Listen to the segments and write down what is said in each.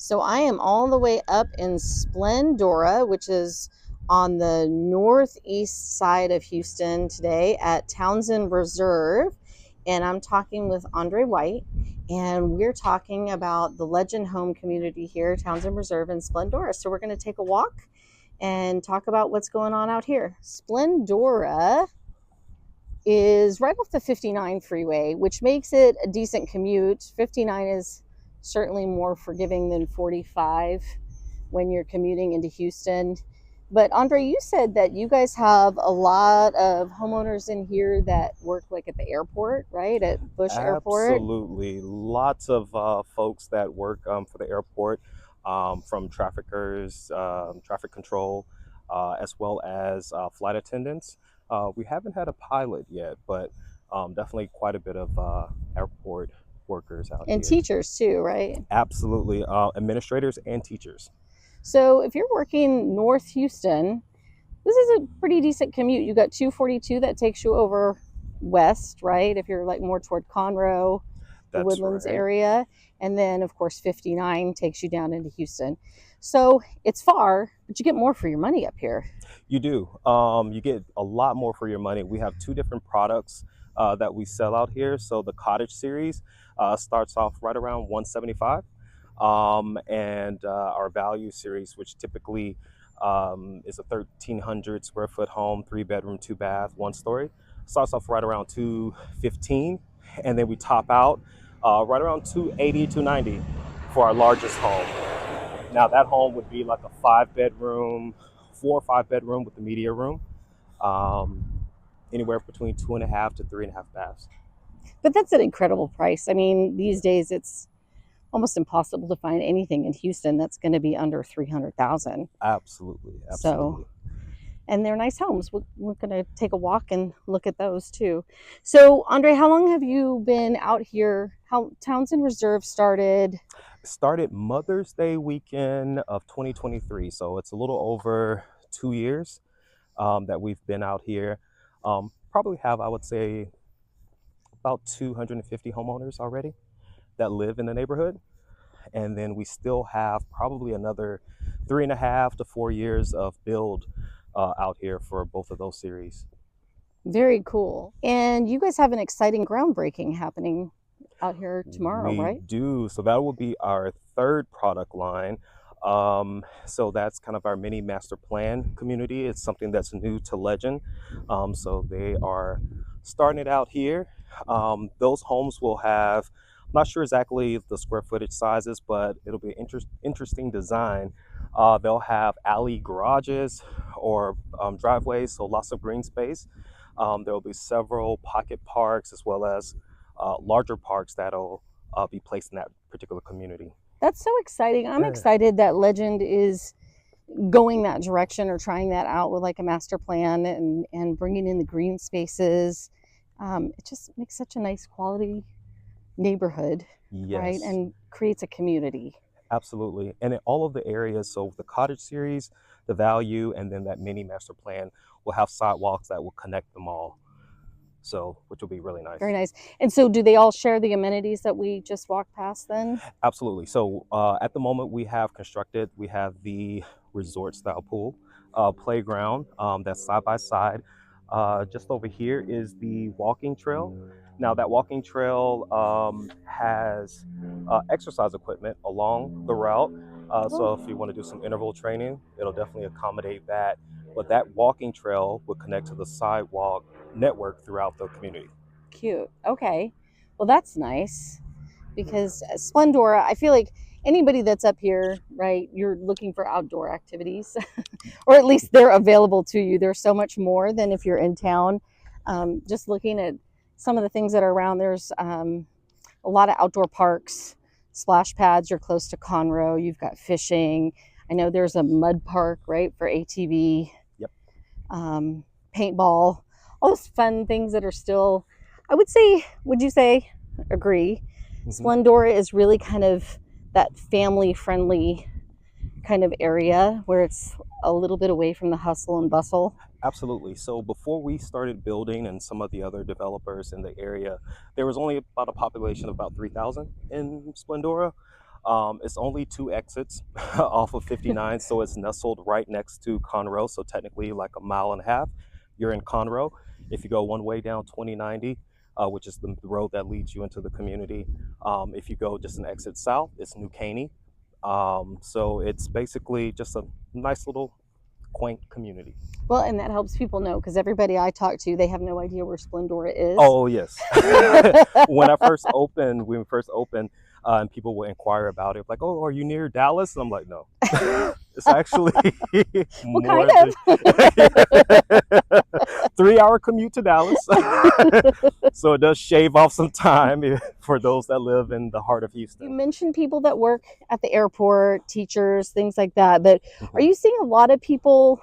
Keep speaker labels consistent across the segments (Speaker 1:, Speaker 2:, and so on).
Speaker 1: So I am all the way up in Splendora, which is on the northeast side of Houston today at Townsend Reserve. And I'm talking with Andre White, and we're talking about the Legend Home community here, Townsend Reserve in Splendora. So we're going to take a walk and talk about what's going on out here. Splendora is right off the 59 freeway, which makes it a decent commute. 59 is certainly more forgiving than 45 when you're commuting into Houston. But Andre, you said that you guys have a lot of homeowners in here that work like at the airport, right? At Bush Airport.
Speaker 2: Absolutely. Lots of folks that work for the airport, from traffickers, traffic control, as well as flight attendants. We haven't had a pilot yet, but definitely quite a bit of airport workers out
Speaker 1: And
Speaker 2: here.
Speaker 1: teachers too, right?
Speaker 2: Absolutely. Administrators and teachers.
Speaker 1: So if you're working North Houston, this is a pretty decent commute. You got 242 that takes you over west, right? If you're like more toward Conroe, the
Speaker 2: That's
Speaker 1: Woodlands
Speaker 2: right.
Speaker 1: area. And then, of course, 59 takes you down into Houston. So it's far, but you get more for your money up here.
Speaker 2: You do. You get a lot more for your money. We have two different products that we sell out here. So the Cottage series starts off right around 175, and our Value series, which typically is a 1,300 square foot home, 3 bedroom, 2 bath, 1 story, starts off right around 215, and then we top out right around 280, 290 for our largest home. Now that home would be like a 5 bedroom, 4 or 5 bedroom with the media room, um, anywhere between 2.5 to 3.5 baths.
Speaker 1: But that's an incredible price. I mean, these days it's almost impossible to find anything in Houston that's going to be under 300,000.
Speaker 2: Absolutely,
Speaker 1: So
Speaker 2: absolutely.
Speaker 1: and they're nice homes. We're going to take a walk and look at those too. So, Andre, how long have you been out here? How Townsend Reserve started?
Speaker 2: Started Mother's Day weekend of 2023, so it's a little over 2 years that we've been out here. Probably have, I would say, about 250 homeowners already that live in the neighborhood. And then we still have probably another 3.5 to 4 years of build out here for both of those series.
Speaker 1: Very cool. And you guys have an exciting groundbreaking happening out here tomorrow,
Speaker 2: We
Speaker 1: right?
Speaker 2: do. So that will be our third product line. So that's kind of our mini master plan community. It's something that's new to Legend. So they are starting it out here. Those homes will have, I'm not sure exactly the square footage sizes, but it'll be an interesting design. They'll have alley garages or driveways, so lots of green space. There will be several pocket parks as well as larger parks that'll be placed in that particular community.
Speaker 1: That's so exciting. I'm
Speaker 2: Yeah.
Speaker 1: excited that Legend is going that direction or trying that out with like a master plan and bringing in the green spaces. It just makes such a nice quality neighborhood, right?
Speaker 2: Yes,
Speaker 1: And creates a community.
Speaker 2: absolutely. And in all of the areas, so the cottage series, the value, and then that mini master plan will have sidewalks that will connect them all. So, which will be really
Speaker 1: Very
Speaker 2: nice.
Speaker 1: nice. And so, do they all share the amenities that we just walked past then?
Speaker 2: Absolutely. So, at the moment, we have the resort style pool, playground that's side by side. Just over here is the walking trail. Now, that walking trail has exercise equipment along the route. So, if
Speaker 1: Oh,
Speaker 2: you want to do some interval training, it'll definitely accommodate that. But that walking trail will connect to the sidewalk network throughout the community.
Speaker 1: cute. Okay. Well, that's nice because Splendora, I feel like anybody that's up here, right, you're looking for outdoor activities, or at least they're available to you. There's so much more than if you're in town. Just looking at some of the things that are around, there's a lot of outdoor parks, splash pads. You're close to Conroe. You've got fishing. I know there's a mud park, right, for ATV,
Speaker 2: Yep.
Speaker 1: paintball, all those fun things that are still, I would say, would you say, agree?
Speaker 2: Mhm.
Speaker 1: Splendora is really kind of that family friendly kind of area where it's a little bit away from the hustle and bustle.
Speaker 2: Absolutely. So before we started building and some of the other developers in the area, there was only about a population of about 3,000 in Splendora. It's only two exits off of 59, so it's nestled right next to Conroe. So technically, like a mile and a half, you're in Conroe. If you go one way down 2090, which is the road that leads you into the community, if you go just an exit south, it's New Caney. So it's basically just a nice little quaint community.
Speaker 1: Well, and that helps people know because everybody I talk to, they have no idea where Splendora is.
Speaker 2: Oh yes. When we first opened, and people will inquire about it, like, "Oh, are you near Dallas?" And I'm like, "No, it's actually
Speaker 1: Well, kind
Speaker 2: more than
Speaker 1: of.
Speaker 2: 3 hour commute to Dallas." So it does shave off some time for those that live in the heart of
Speaker 1: You
Speaker 2: Houston.
Speaker 1: mentioned people that work at the airport, teachers, things like that. But are
Speaker 2: Mhm.
Speaker 1: you seeing a lot of people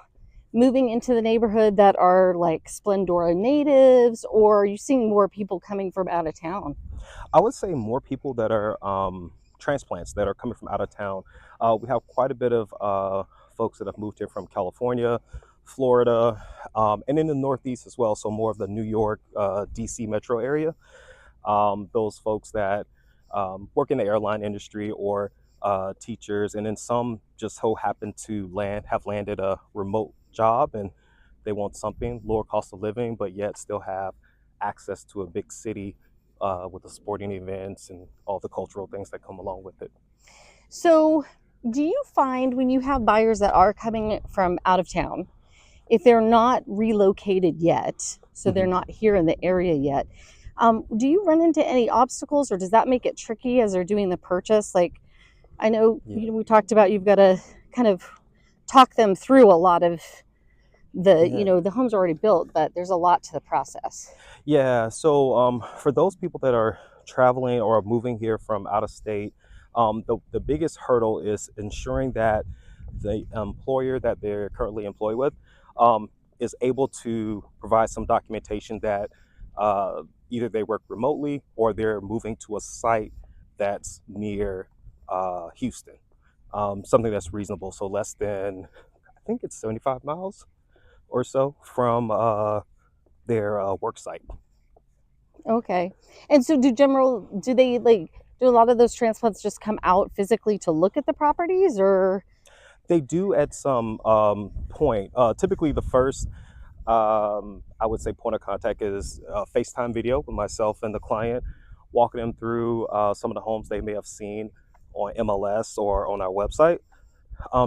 Speaker 1: moving into the neighborhood that are like Splendora natives, or are you seeing more people coming from out of town?
Speaker 2: I would say more people that are transplants that are coming from out of town. We have quite a bit of folks that have moved here from California, Florida, and in the Northeast as well. So more of the New York, DC metro area. Those folks that work in the airline industry or teachers, and then some just so happen to have landed a remote job and they want something lower cost of living, but yet still have access to a big city with the sporting events and all the cultural things that come along with it.
Speaker 1: So, do you find when you have buyers that are coming from out of town, if they're not relocated yet, so they're
Speaker 2: Mhm.
Speaker 1: not here in the area yet, do you run into any obstacles, or does that make it tricky as they're doing the purchase? Like, I know
Speaker 2: Yeah,
Speaker 1: we talked about you've got to kind of talk them through a lot of
Speaker 2: yeah.
Speaker 1: the home's already built, but there's a lot to the process.
Speaker 2: Yeah, so for those people that are traveling or moving here from out of state, the biggest hurdle is ensuring that the employer that they're currently employed with is able to provide some documentation that either they work remotely or they're moving to a site that's near Houston, something that's reasonable. So less than, I think it's 75 miles or so from their work site.
Speaker 1: Okay. And so do they like do a lot of those transplants just come out physically to look at the properties or
Speaker 2: They do at some point. Typically, the first, I would say, point of contact is FaceTime video with myself and the client, walking them through some of the homes they may have seen on MLS or on our website,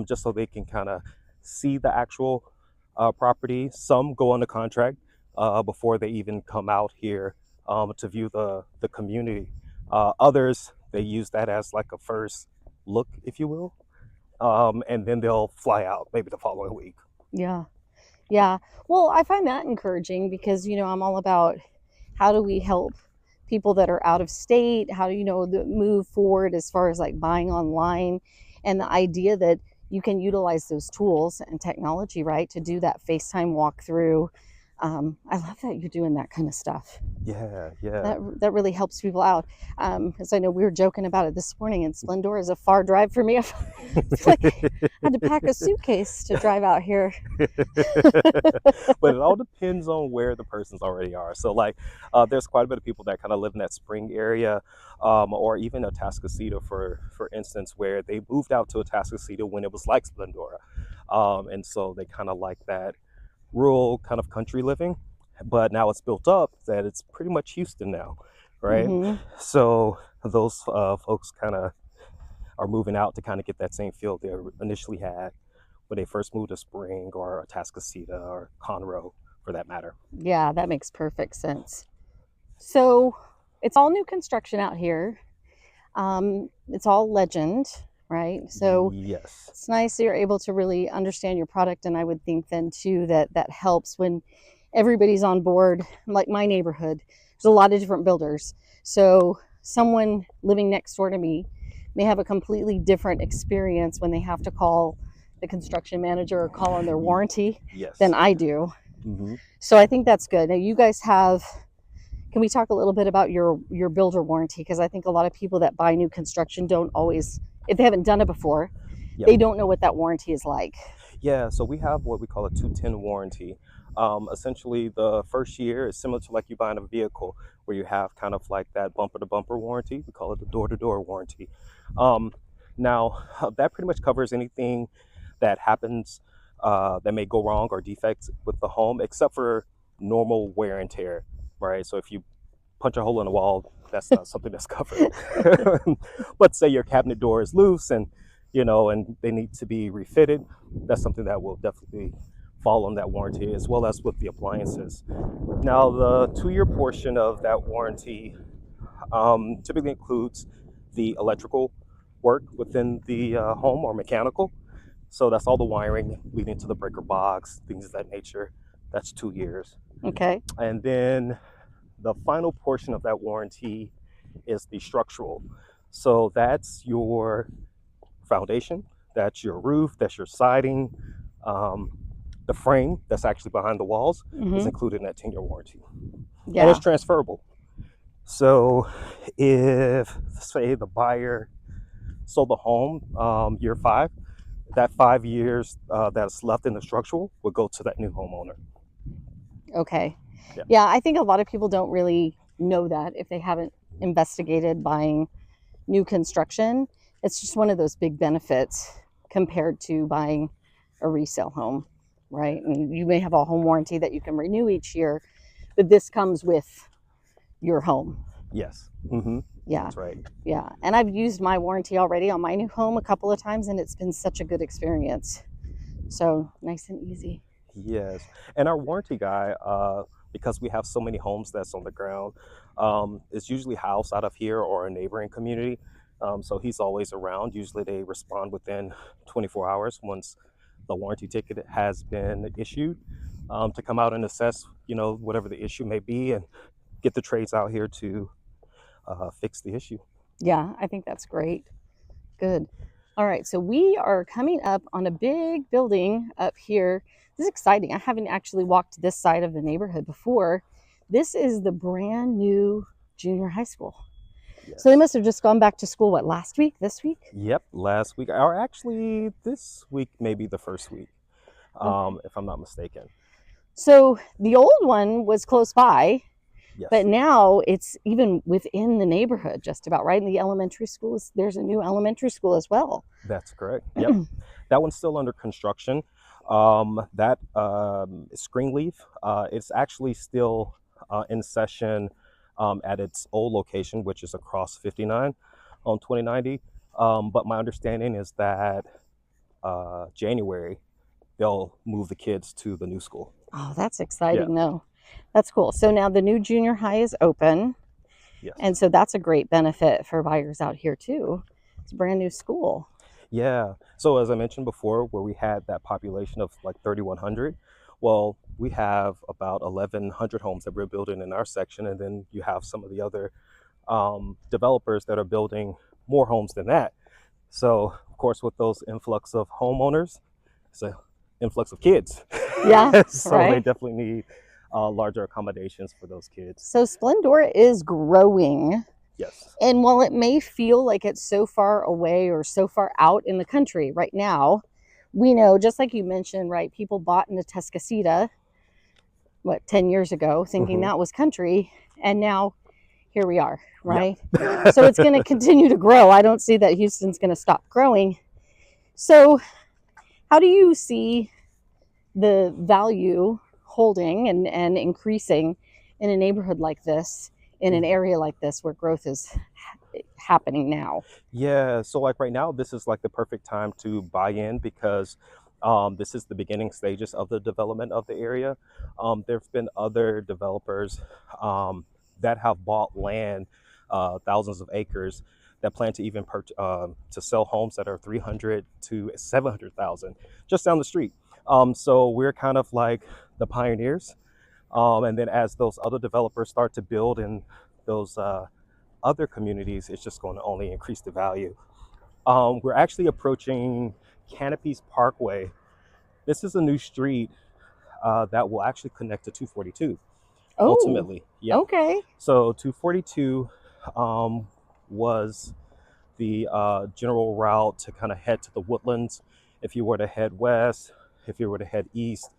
Speaker 2: just so they can kind of see the actual property. Some go under contract before they even come out here to view the community. Others, they use that as like a first look, if you will, and then they'll fly out maybe the following week.
Speaker 1: yeah. Yeah. Well, I find that encouraging because, I'm all about how do we help people that are out of state? How do move forward as far as like buying online and the idea that you can utilize those tools and technology, right, to do that FaceTime walkthrough. I love that you're doing that kind of stuff.
Speaker 2: Yeah, yeah.
Speaker 1: That really helps people out. As I know, we were joking about it this morning, and Splendora is a far drive for me. I feel like I had to pack a suitcase to drive out here.
Speaker 2: But it all depends on where the persons already are. So, like, there's quite a bit of people that kind of live in that spring area, or even Atascocita, for instance, where they moved out to Atascocita when it was like Splendora, and so they kind of like that rural kind of country living. But now it's built up that it's pretty much Houston now, right?
Speaker 1: Hmm.
Speaker 2: So those folks kind of are moving out to kind of get that same feel they initially had when they first moved to Spring or Atascocita or Conroe, for that matter.
Speaker 1: Yeah, that makes perfect sense. So it's all new construction out here. It's all legend, right? So
Speaker 2: Yes.
Speaker 1: it's nice that you're able to really understand your product. And I would think then too that that helps when everybody's on board. Like my neighborhood, there's a lot of different builders. So someone living next door to me may have a completely different experience when they have to call the construction manager or call on their warranty than
Speaker 2: Yes.
Speaker 1: I do.
Speaker 2: Hmm.
Speaker 1: So I think that's good. Now you guys have, can we talk a little bit about your builder warranty? Because I think a lot of people that buy new construction don't always, if they haven't done it before,
Speaker 2: Yep.
Speaker 1: they don't know what that warranty is like.
Speaker 2: Yeah, so we have what we call a 210 warranty. Essentially, the first year is similar to like you buying a vehicle, where you have kind of like that bumper to bumper warranty. We call it the door to door warranty. Now, that pretty much covers anything that happens that may go wrong or defects with the home, except for normal wear and tear, right? So if you punch a hole in the wall, that's not something that's covered. But say your cabinet door is loose and and they need to be refitted, that's something that will definitely fall on that warranty, as well as with the appliances. Now, the 2-year portion of that warranty typically includes the electrical work within the home or mechanical. So that's all the wiring leading to the breaker box, things of that nature. That's 2 years.
Speaker 1: Okay.
Speaker 2: And then the final portion of that warranty is the structural. So that's your foundation, that's your roof, that's your siding. Um, the frame that's actually behind the walls is
Speaker 1: Mm-hmm.
Speaker 2: included in that 10-year warranty. And it's
Speaker 1: Yeah.
Speaker 2: transferable. So if, say, the buyer sold the home year 5, that 5 years that's left in the structural would go to that new homeowner.
Speaker 1: Okay.
Speaker 2: Yeah.
Speaker 1: Yeah, I think a lot of people don't really know that if they haven't investigated buying new construction. It's just one of those big benefits compared to buying a resale home, right? And you may have a home warranty that you can renew each year, but this comes with your home.
Speaker 2: Yes.
Speaker 1: Yeah.
Speaker 2: That's right.
Speaker 1: Yeah. And I've used my warranty already on my new home a couple of times, and it's been such a good experience. So nice and easy.
Speaker 2: Yes. And our warranty guy, because we have so many homes that's on the ground, is usually housed out of here or a neighboring community. So he's always around. Usually they respond within 24 hours once the warranty ticket has been issued, to come out and assess, whatever the issue may be, and get the trades out here to fix the issue.
Speaker 1: Yeah, I think that's great. Good. All right, so we are coming up on a big building up here. This is exciting. I haven't actually walked this side of the neighborhood before. This is the brand new junior high school. So they
Speaker 2: Yes.
Speaker 1: must have just gone back to school, what, last week, this week?
Speaker 2: Yep. Last week, or actually this week, maybe the first week,
Speaker 1: Okay.
Speaker 2: if I'm not mistaken.
Speaker 1: So the old one was close by, but
Speaker 2: Yes.
Speaker 1: now it's even within the neighborhood, just about, right? In the elementary schools, there's a new elementary school as well.
Speaker 2: That's correct. Yep. That one's still under construction. That screen leaf, it's actually still in session at its old location, which is across 59 on 2090. But my understanding is that January they'll move the kids to the new school.
Speaker 1: Oh, that's
Speaker 2: Yeah.
Speaker 1: exciting, though. That's cool. So now the new junior high is open.
Speaker 2: Yes.
Speaker 1: And so that's a great benefit for buyers out here, too. It's a brand new school.
Speaker 2: Yeah. So as I mentioned before, where we had that population of like 3,100, well, we have about 1,100 homes that we're building in our section, and then you have some of the other developers that are building more homes than that. So of course, with those influx of homeowners, it's an influx of kids.
Speaker 1: Yeah,
Speaker 2: So they
Speaker 1: right.
Speaker 2: definitely need larger accommodations for those kids.
Speaker 1: So Splendora is growing.
Speaker 2: Yes.
Speaker 1: And while it may feel like it's so far away or so far out in the country right now, we know, just like you mentioned, right, people bought into Tuscasita, what, 10 years ago, thinking
Speaker 2: Hmm.
Speaker 1: that was country. And now here we are,
Speaker 2: Yep.
Speaker 1: right? So it's going to continue to grow. I don't see that Houston's going to stop growing. So, how do you see the value holding and increasing in a neighborhood like this, in an area like this where growth is happening now?
Speaker 2: Yeah, so like right now, this is like the perfect time to buy in because this is the beginning stages of the development of the area. There have been other developers that have bought land, thousands of acres, that plan to even to sell homes that are 300 to 700,000 just down the street. So we're kind of like the pioneers. And then as those other developers start to build in those other communities, it's just going to only increase the value. We're actually approaching Canopies Parkway. This is a new street that will actually connect to 242
Speaker 1: Oh,
Speaker 2: ultimately. Yeah.
Speaker 1: okay.
Speaker 2: So 242 was the general route to kind of head to the woodlands. If you were to head west, if you were to head east,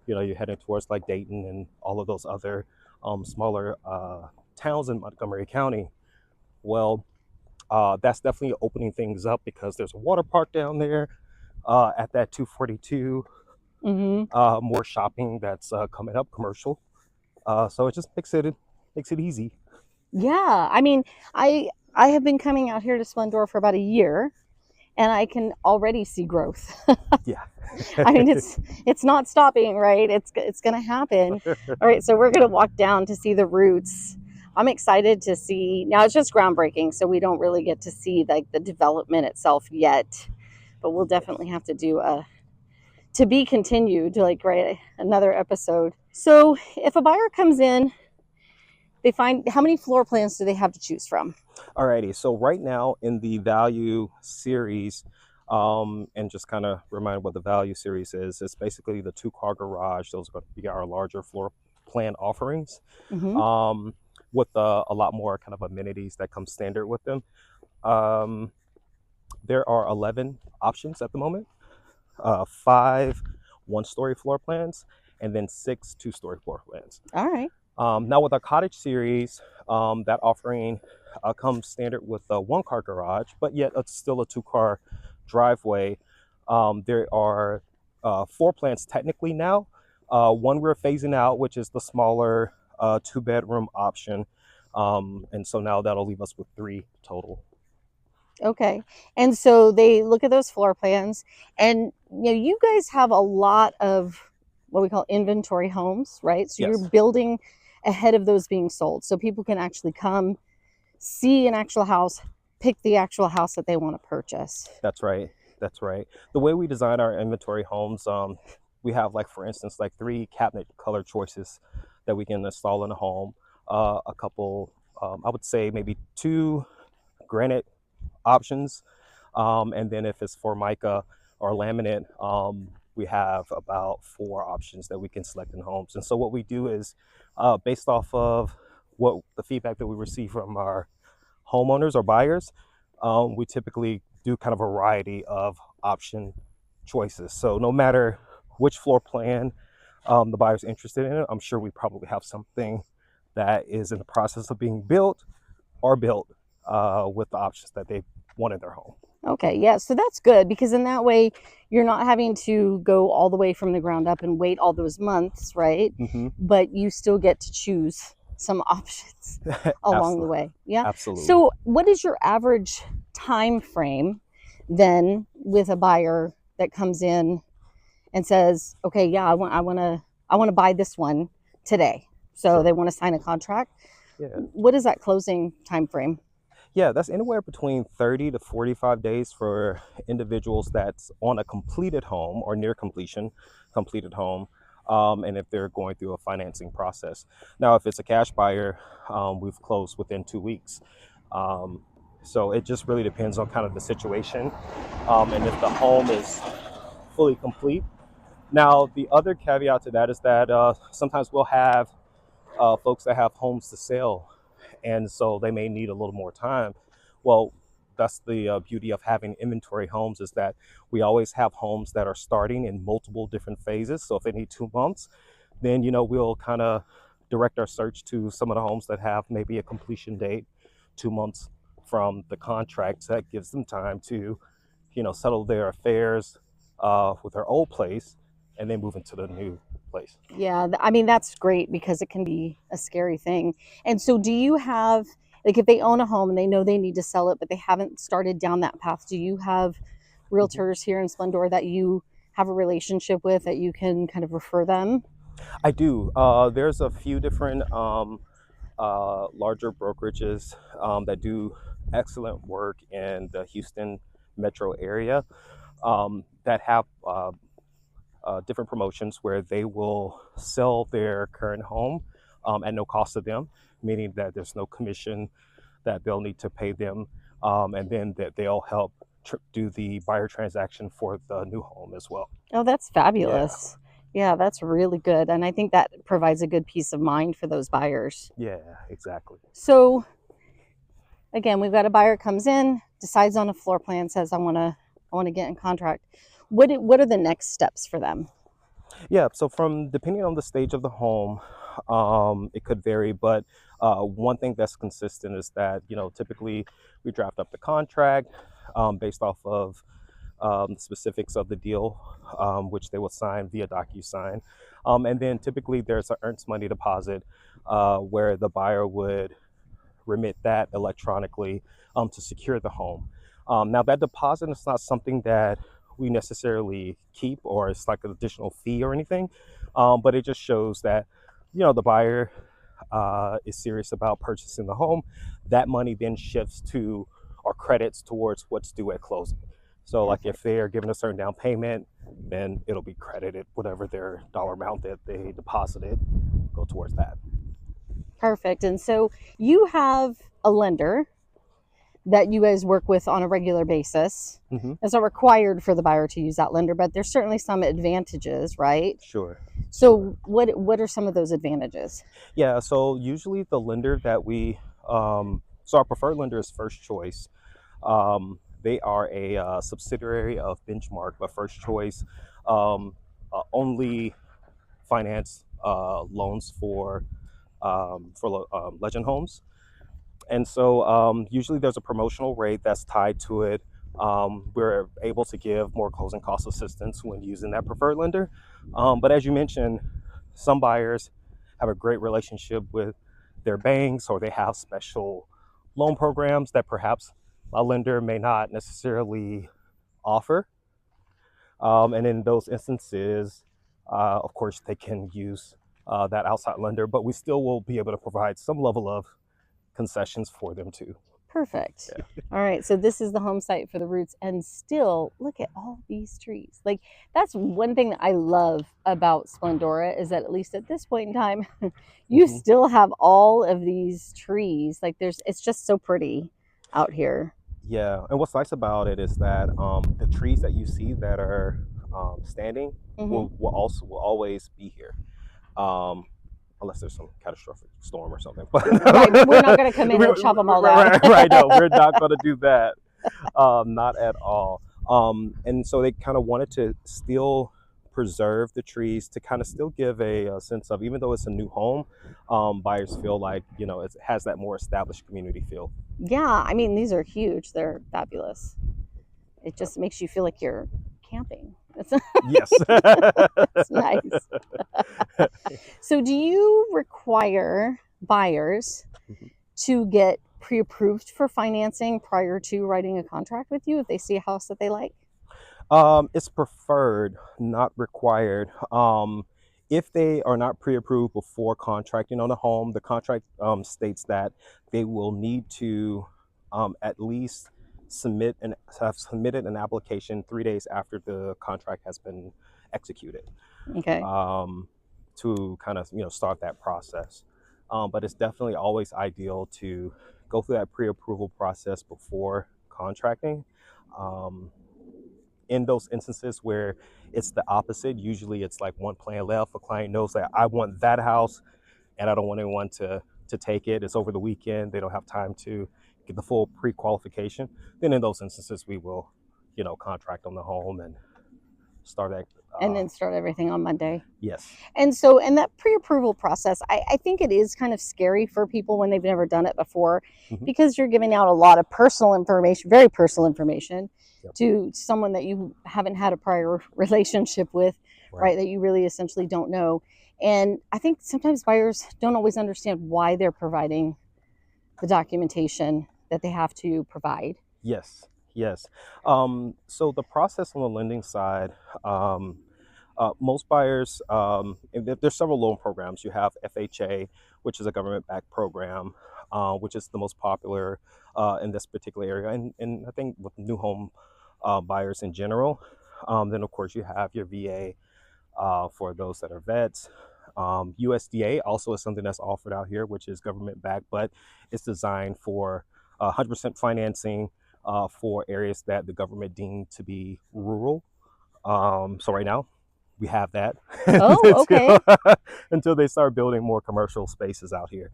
Speaker 2: you're heading towards like Dayton and all of those other smaller towns in Montgomery County. Well, That's definitely opening things up because there's a water park down there at that 242.
Speaker 1: Hmm.
Speaker 2: More shopping that's coming up, commercial. So it just makes it easy.
Speaker 1: Yeah, I mean, I have been coming out here to Splendor for about a year, and I can already see growth.
Speaker 2: Yeah.
Speaker 1: I mean, it's not stopping, right? It's going to happen. All right, so we're going to walk down to see the roots. I'm excited to see. Now it's just groundbreaking, so we don't really get to see like the development itself yet, but we'll definitely have to do a to be continued, like right another episode. So, if a buyer comes in, they find how many floor plans do they have to choose from?
Speaker 2: Alrighty, so right now in the value series, and just kind of remind what the value series is, it's basically the two-car garage. Those are going to be our larger floor plan offerings,
Speaker 1: Hmm.
Speaker 2: um, with a lot more kind of amenities that come standard with them. Um, there are 11 options at the moment, five one-story floor plans, and then six two-story floor plans.
Speaker 1: All right.
Speaker 2: Now with our cottage series, that offering comes standard with a one-car garage, but yet it's still a two-car driveway. There are four plans technically now. One we're phasing out, which is the smaller two-bedroom option, and so now that'll leave us with three total.
Speaker 1: Okay. And so they look at those floor plans, and you guys have a lot of what we call inventory homes, right? So you're
Speaker 2: Yes,
Speaker 1: building ahead of those being sold. So people can actually come see an actual house, pick the actual house that they want to purchase.
Speaker 2: that's right. That's right. The way we design our inventory homes, we have, like, for instance, like three cabinet color choices that we can install in a home. A couple, I would say maybe two granite options, and then if it's formica or laminate, we have about four options that we can select in homes. And so what we do is, based off of what the feedback that we receive from our homeowners or buyers, we typically do kind of a variety of option choices. So no matter which floor plan the buyer's interested in, I'm sure we probably have something that is in the process of being built or built with the options that they want in their home.
Speaker 1: Okay, yeah, so that's good because in that way you're not having to go all the way from the ground up and wait all those months, right?
Speaker 2: Hmm.
Speaker 1: But you still get to choose some options along the
Speaker 2: Absolutely.
Speaker 1: way. Yeah.
Speaker 2: Absolutely.
Speaker 1: So, what is your average time frame then with a buyer that comes in and says, "Okay, yeah, I want to buy this one today." So
Speaker 2: Sure.
Speaker 1: they want to sign a contract.
Speaker 2: Yeah.
Speaker 1: What is that closing time frame?
Speaker 2: Yeah, that's anywhere between 30 to 45 days for individuals that's on a completed home or near completion, completed home, and if they're going through a financing process. Now, if it's a cash buyer, we've closed within 2 weeks. Um, so it just really depends on kind of the situation, and if the home is fully complete. Now, the other caveat to that is that sometimes we'll have folks that have homes to sell, and so they may need a little more time. Well, that's the beauty of having inventory homes, is that we always have homes that are starting in multiple different phases. So if they need 2 months, then we'll kind of direct our search to some of the homes that have maybe a completion date 2 months from the contract. So that gives them time to settle their affairs with their old place and then move into the new place.
Speaker 1: Yeah, I mean that's great because it can be a scary thing. And so do you have like if they own a home and they know they need to sell it but they haven't started down that path, do you have
Speaker 2: Mhm.
Speaker 1: realtors here in Splendor that you have a relationship with that you can kind of refer them?
Speaker 2: I do. There's a few different larger brokerages that do excellent work in the Houston metro area, that have different promotions where they will sell their current home at no cost to them, meaning that there's no commission that they'll need to pay them, and then that they'll help do the buyer transaction for the new home as well.
Speaker 1: Oh, that's
Speaker 2: Yeah,
Speaker 1: fabulous. Yeah, that's really good. And I think that provides a good peace of mind for those buyers.
Speaker 2: yeah, exactly.
Speaker 1: So again, we've got a buyer comes in, decides on a floor plan, says I want to get in contract. What are the next steps for them?
Speaker 2: Yeah, so from depending on the stage of the home, it could vary, but One thing that's consistent is that, typically we draft up the contract based off of the specifics of the deal, which they will sign via DocuSign. And then typically there's an earnest money deposit where the buyer would remit that electronically to secure the home. Now, that deposit is not something that we necessarily keep or it's like an additional fee or anything, but it just shows that, the buyer is serious about purchasing the home. That money then shifts to or credits towards what's due at closing. So, like if
Speaker 1: Perfect.
Speaker 2: they are given a certain down payment, then it'll be credited whatever their dollar amount that they deposited go towards that.
Speaker 1: Perfect. And so you have a lender that you guys work with on a regular basis.
Speaker 2: Hmm.
Speaker 1: It's not required for the buyer to use that lender, but there's certainly some advantages, right?
Speaker 2: Sure, sure.
Speaker 1: So what are some of those advantages?
Speaker 2: Yeah, so usually the lender that so our preferred lender is First Choice. They are a subsidiary of Benchmark, but First Choice only finance loans for Legend Homes. And so usually there's a promotional rate that's tied to it. We're able to give more closing cost assistance when using that preferred lender. But as you mentioned, some buyers have a great relationship with their banks or they have special loan programs that perhaps a lender may not necessarily offer. And in those instances, of course, they can use that outside lender, but we still will be able to provide some level of concessions for them too.
Speaker 1: Perfect.
Speaker 2: Yeah.
Speaker 1: All right, so this is the home site for the roots, and still look at all these trees. Like that's one thing that I love about Splendora is that at least at this point in time, you
Speaker 2: Hmm.
Speaker 1: still have all of these trees. Like it's just so pretty out here.
Speaker 2: Yeah, and what's nice about it is that the trees that you see that are standing
Speaker 1: Hmm.
Speaker 2: will always be here, um, unless there's some catastrophic storm or something. But
Speaker 1: Right, but we're not going to come in and chop them all down.
Speaker 2: right, no, we're not going to do that. Not at all. And so they kind of wanted to still preserve the trees to kind of still give a sense of, even though it's a new home, buyers feel like, it has that more established community feel.
Speaker 1: Yeah, I mean these are huge. They're fabulous. It just makes you feel like you're camping. It's,
Speaker 2: Yes.
Speaker 1: it's nice. So, do you require buyers to get pre approved for financing prior to writing a contract with you if they see a house that they like?
Speaker 2: It's preferred, not required. If they are not pre-approved before contracting on a home, the contract states that they will need to at least have submitted an application 3 days after the contract has been executed,
Speaker 1: Okay.
Speaker 2: um, to kind of start that process. But it's definitely always ideal to go through that pre-approval process before contracting. Um, in those instances where it's the opposite, usually it's like one plan left. A client knows that I want that house and I don't want anyone to take it. It's over the weekend. They don't have time to get the full pre-qualification. Then in those instances, we will, contract on the home and start that.
Speaker 1: And then start everything on Monday.
Speaker 2: Yes.
Speaker 1: And so, in that pre approval process, I think it is kind of scary for people when they've never done it before
Speaker 2: Hmm.
Speaker 1: because you're giving out a lot of personal information, very personal information
Speaker 2: Yep.
Speaker 1: to someone that you haven't had a prior relationship with,
Speaker 2: Right.
Speaker 1: right? That you really essentially don't know. And I think sometimes buyers don't always understand why they're providing the documentation that they have to provide.
Speaker 2: Yes. Yes. So the process on the lending side, most buyers, and there's several loan programs. You have FHA, which is a government-backed program, which is the most popular in this particular area, and I think with new home buyers in general. Then, of course, you have your VA for those that are vets. USDA also is something that's offered out here, which is government-backed, but it's designed for 100% financing for areas that the government deemed to be rural. So right now, we have that
Speaker 1: Oh, okay.
Speaker 2: until until they start building more commercial spaces out here,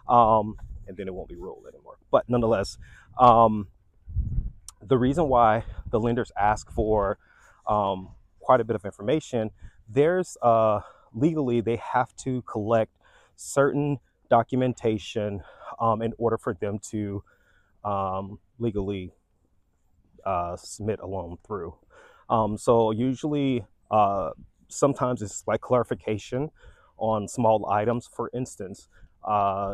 Speaker 2: and then it won't be rural anymore. But nonetheless, um, the reason why the lenders ask for quite a bit of information, there's legally they have to collect certain documentation in order for them to legally submit a loan through. So usually, sometimes it's like clarification on small items. For instance,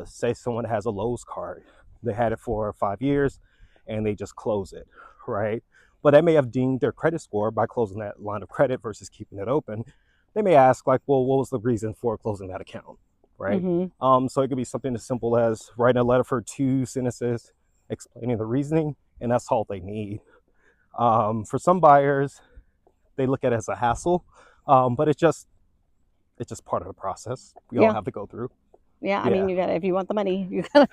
Speaker 2: say someone has a Lowe's card, they had it for 5 years, and they just close it, right? But they may have deemed their credit score by closing that line of credit versus keeping it open. They may ask, like, well, what was the reason for closing that account, right?
Speaker 1: Mm-hmm.
Speaker 2: So it could be something as simple as writing a letter for 2 sentences explaining the reasoning, and that's all they need. For some buyers, they look at it as a hassle, but it's just part of the process we all
Speaker 1: Yeah.
Speaker 2: have to go through.
Speaker 1: Yeah. I
Speaker 2: Yeah.
Speaker 1: mean, you gotta, if you want the money, you gotta,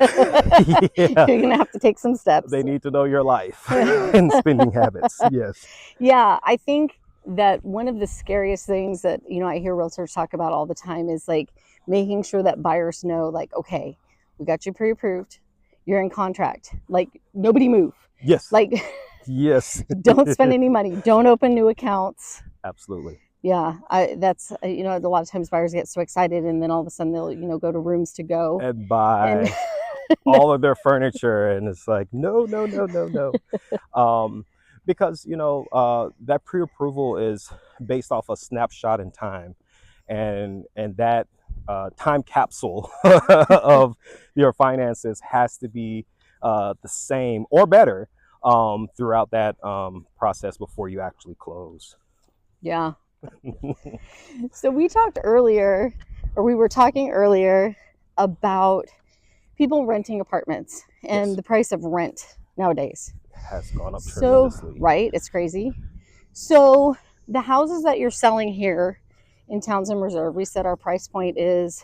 Speaker 2: Yeah.
Speaker 1: you're gonna have to take some steps.
Speaker 2: They need to know your life and spending habits. Yes.
Speaker 1: Yeah. I think that one of the scariest things that, I hear realtors talk about all the time is like making sure that buyers know, like, okay, we got you pre-approved. You're in contract. Like, nobody move.
Speaker 2: Yes.
Speaker 1: Like,
Speaker 2: Yes.
Speaker 1: don't spend any money. Don't open new accounts.
Speaker 2: Absolutely.
Speaker 1: Yeah, that's a lot of times buyers get so excited, and then all of a sudden they'll go to Rooms to Go,
Speaker 2: And
Speaker 1: and
Speaker 2: buy all of their furniture, and it's like, no, no, no, no, no. Because that pre-approval is based off a snapshot in time, and that time capsule of your finances has to be the same or better throughout that process before you actually close.
Speaker 1: yeah. So we were talking earlier about people renting apartments and
Speaker 2: Yes,
Speaker 1: the price of rent nowadays.
Speaker 2: has gone up
Speaker 1: So,
Speaker 2: tremendously.
Speaker 1: right, it's crazy. So, the houses that you're selling here in Townsend Reserve, we said our price point is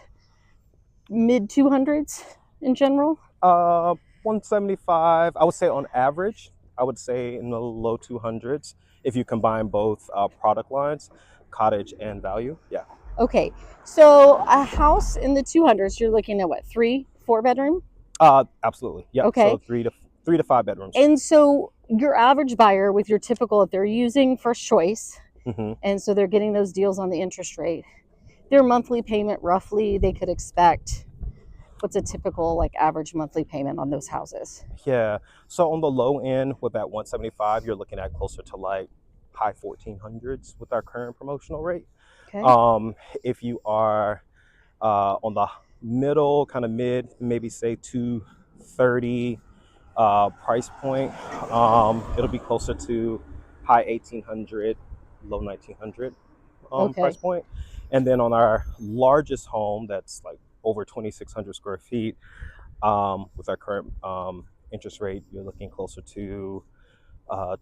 Speaker 1: mid 200s in general.
Speaker 2: 175, I would say on average. I would say in the low 200s if you combine both product lines, cottage and value. Yeah.
Speaker 1: Okay, so a house in the 200s, you're looking at what, 3, 4 bedroom?
Speaker 2: Absolutely. Yep. So
Speaker 1: Okay,
Speaker 2: three to 5 bedrooms.
Speaker 1: and so your average buyer with your typical, if they're using first choice,
Speaker 2: Hmm.
Speaker 1: and so they're getting those deals on the interest rate, their monthly payment roughly they could expect. What's a typical like average monthly payment on those houses?
Speaker 2: Yeah. So on the low end with that 175, you're looking at closer to like high 1400s with our current promotional rate.
Speaker 1: Okay.
Speaker 2: Um, if you are on the middle, kind of mid, maybe say 230 price point, it'll be closer to high 1800, low 1900 price
Speaker 1: Okay.
Speaker 2: point. And then on our largest home, that's like over 2,600 square feet, with our current interest rate, you're looking closer to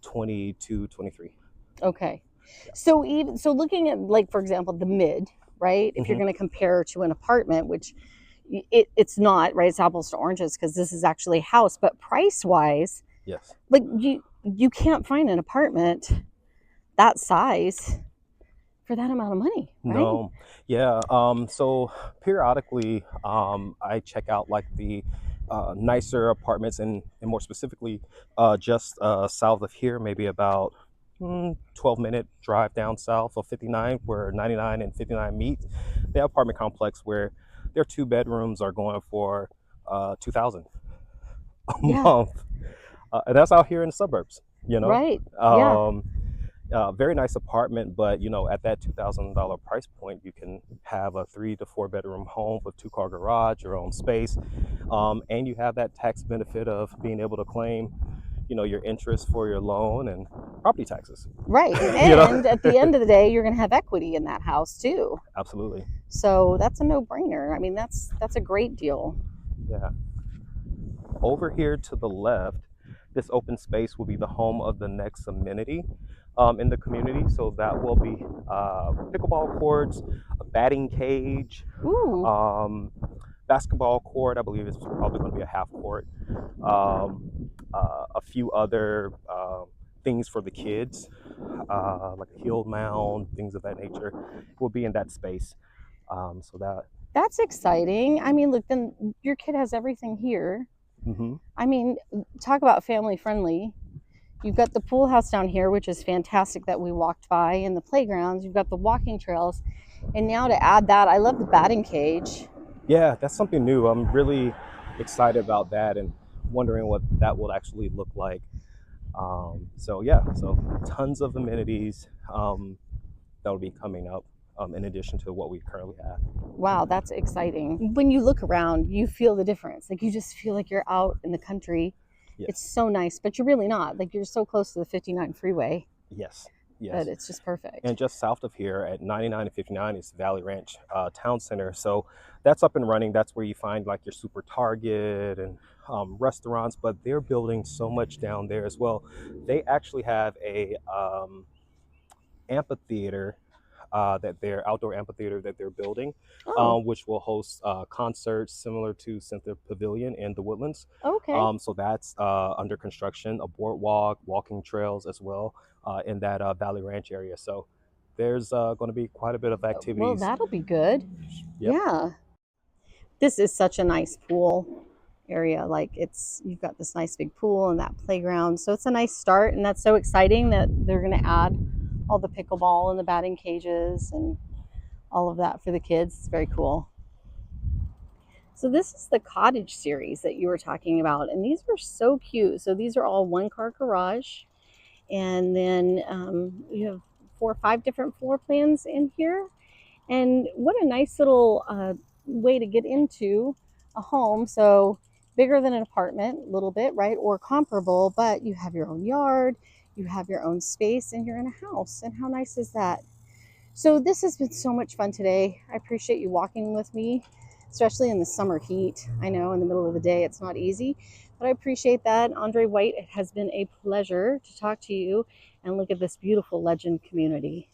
Speaker 2: 22, 23.
Speaker 1: Okay.
Speaker 2: Yeah.
Speaker 1: So looking at, like, for example, the mid, right? If you're
Speaker 2: Hmm.
Speaker 1: going to compare to an apartment, which it's not, right? It's apples to oranges because this is actually a house, but price wise,
Speaker 2: Yes.
Speaker 1: like you can't find an apartment that size for that amount of money, right?
Speaker 2: No. Yeah. So periodically, I check out like the nicer apartments, and more specifically, just south of here, maybe about 12-minute drive down south of 59, where 99 and 59 meet. The apartment complex where their 2 bedrooms are going for 2,000 a
Speaker 1: Yeah.
Speaker 2: month, and that's out here in the suburbs. You know,
Speaker 1: Right. Yeah.
Speaker 2: um, very nice apartment, but at that $2,000 price point, you can have a 3 to 4 bedroom home with two-car garage, your own space, and you have that tax benefit of being able to claim, your interest for your loan and property taxes.
Speaker 1: Right.
Speaker 2: you know,
Speaker 1: And at the end of the day, you're going to have equity in that house too.
Speaker 2: absolutely,
Speaker 1: So that's a no-brainer. I mean, that's a great deal.
Speaker 2: yeah. Over here to the left, this open space will be the home of the next amenity in the community. So that will be pickleball courts, a batting cage,
Speaker 1: Ooh.
Speaker 2: um, basketball court. I believe it's probably going to be a half court. A few other things for the kids, like a hill mound, things of that nature, will be in that space. So that.
Speaker 1: That's exciting. I mean, look, then your kid has everything here.
Speaker 2: Hmm.
Speaker 1: I mean, talk about family friendly. You've got the pool house down here, which is fantastic that we walked by, and the playgrounds. You've got the walking trails. And now to add that, I love the batting cage.
Speaker 2: Yeah, that's something new. I'm really excited about that and wondering what that will actually look like. So yeah, so tons of amenities that will be coming up in addition to what we currently have.
Speaker 1: Wow, that's exciting. When you look around, you feel the difference. Like you just feel like you're out in the country. It's
Speaker 2: Yes,
Speaker 1: so nice, but you're really not. Like you're so close to the 59 freeway
Speaker 2: yes,
Speaker 1: that
Speaker 2: yes.
Speaker 1: it's just perfect.
Speaker 2: And just south of here at 99 and 59 is Valley Ranch Town Center. So that's up and running. That's where you find like your super Target and restaurants, but they're building so much down there as well. They actually have a amphitheater that their outdoor amphitheater that they're building,
Speaker 1: Oh,
Speaker 2: which will host concerts similar to Center Pavilion in the Woodlands.
Speaker 1: okay.
Speaker 2: So that's under construction, a boardwalk, walking trails as well in that Valley Ranch area. So there's going to be quite a bit of
Speaker 1: Well,
Speaker 2: activities.
Speaker 1: that'll be good.
Speaker 2: Yep.
Speaker 1: Yeah. This is such a nice pool area. Like it's you've got this nice big pool and that playground. So it's a nice start and that's so exciting that they're going to add all the pickleball and the batting cages and all of that for the kids. It's very cool. So this is the cottage series that you were talking about, and these are so cute. So these are all one car garage, and then you have 4 or 5 different floor plans in here. And what a nice little way to get into a home. So bigger than an apartment, a little bit, right, or comparable, but you have your own yard, you have your own space, and you're in a house. And how nice is that? So this has been so much fun today. I appreciate you walking with me, especially in the summer heat. I know in the middle of the day it's not easy, but I appreciate that. Andre White, it has been a pleasure to talk to you and look at this beautiful Legend community.